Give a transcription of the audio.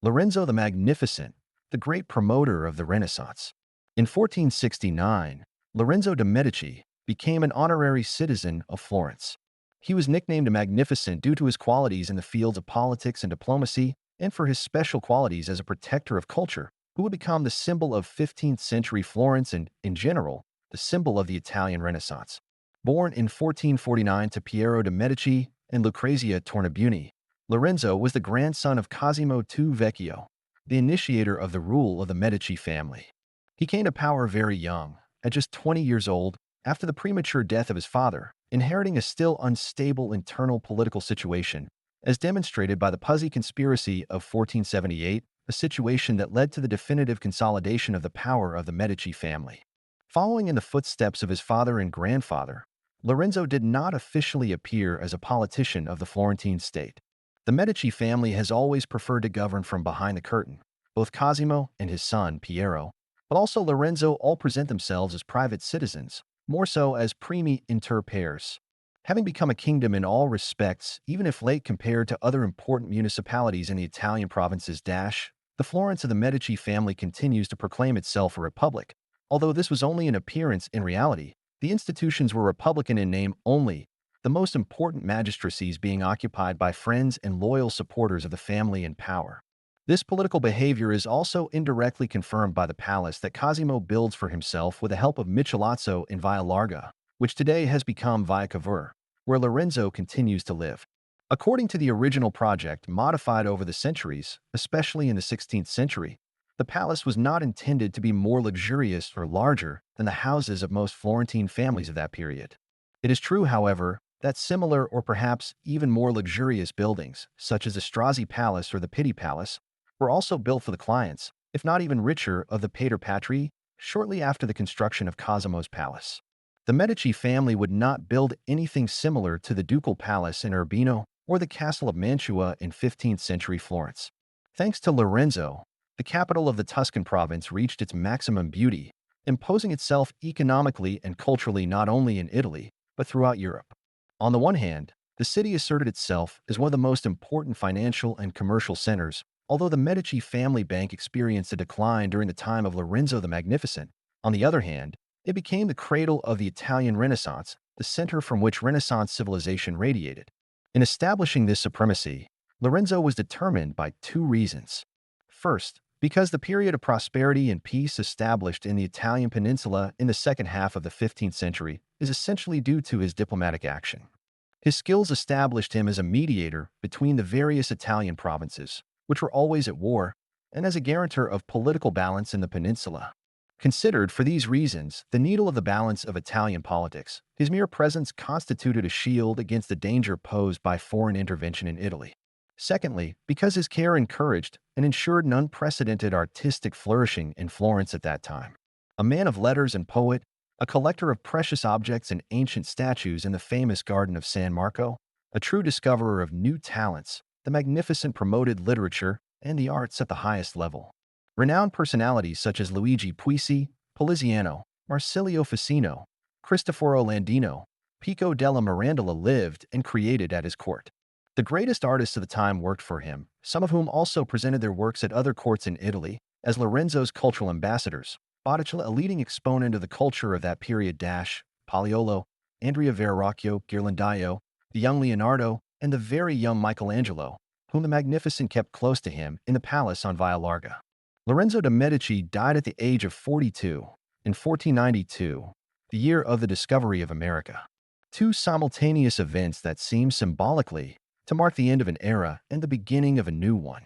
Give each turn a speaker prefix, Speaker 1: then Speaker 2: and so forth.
Speaker 1: Lorenzo the Magnificent, the great promoter of the Renaissance. In 1469, Lorenzo de' Medici became an honorary citizen of Florence. He was nicknamed Magnificent due to his qualities in the fields of politics and diplomacy and for his special qualities as a protector of culture, who would become the symbol of 15th century Florence and, in general, the symbol of the Italian Renaissance. Born in 1449 to Piero de' Medici and Lucrezia Tornabuoni, Lorenzo was the grandson of Cosimo II Vecchio, the initiator of the rule of the Medici family. He came to power very young, at just 20 years old, after the premature death of his father, inheriting a still unstable internal political situation, as demonstrated by the Puzzi Conspiracy of 1478, a situation that led to the definitive consolidation of the power of the Medici family. Following in the footsteps of his father and grandfather, Lorenzo did not officially appear as a politician of the Florentine state. The Medici family has always preferred to govern from behind the curtain. Both Cosimo and his son, Piero, but also Lorenzo all present themselves as private citizens, more so as primi inter pares. Having become a kingdom in all respects, even if late compared to other important municipalities in the Italian provinces, the Florence of the Medici family continues to proclaim itself a republic. Although this was only an appearance, in reality, the institutions were republican in name only, the most important magistracies being occupied by friends and loyal supporters of the family in power. This political behavior is also indirectly confirmed by the palace that Cosimo builds for himself with the help of Michelozzo in Via Larga, which today has become Via Cavour, where Lorenzo continues to live. According to the original project, modified over the centuries, especially in the 16th century, the palace was not intended to be more luxurious or larger than the houses of most Florentine families of that period. It is true, however, that similar or perhaps even more luxurious buildings, such as the Strozzi Palace or the Pitti Palace, were also built for the clients, if not even richer, of the Pater Patri shortly after the construction of Cosimo's palace. The Medici family would not build anything similar to the Ducal Palace in Urbino or the Castle of Mantua in 15th century Florence. Thanks to Lorenzo, the capital of the Tuscan province reached its maximum beauty, imposing itself economically and culturally not only in Italy, but throughout Europe. On the one hand, the city asserted itself as one of the most important financial and commercial centers, although the Medici family bank experienced a decline during the time of Lorenzo the Magnificent. On the other hand, it became the cradle of the Italian Renaissance, the center from which Renaissance civilization radiated. In establishing this supremacy, Lorenzo was determined by two reasons. First, because the period of prosperity and peace established in the Italian peninsula in the second half of the 15th century is essentially due to his diplomatic action. His skills established him as a mediator between the various Italian provinces, which were always at war, and as a guarantor of political balance in the peninsula. Considered for these reasons, the needle of the balance of Italian politics, his mere presence constituted a shield against the danger posed by foreign intervention in Italy. Secondly, because his care encouraged and ensured an unprecedented artistic flourishing in Florence at that time. A man of letters and poet, a collector of precious objects and ancient statues in the famous Garden of San Marco, a true discoverer of new talents, the Magnificent promoted literature and the arts at the highest level. Renowned personalities such as Luigi Puisi, Poliziano, Marsilio Ficino, Cristoforo Landino, Pico della Mirandola lived and created at his court. The greatest artists of the time worked for him, some of whom also presented their works at other courts in Italy, as Lorenzo's cultural ambassadors. Botticelli, a leading exponent of the culture of that period, Pagliolo, Andrea Verrocchio, Ghirlandaio, the young Leonardo, and the very young Michelangelo, whom the Magnificent kept close to him in the palace on Via Larga. Lorenzo de' Medici died at the age of 42 in 1492, the year of the discovery of America. Two simultaneous events that seem symbolically to mark the end of an era and the beginning of a new one.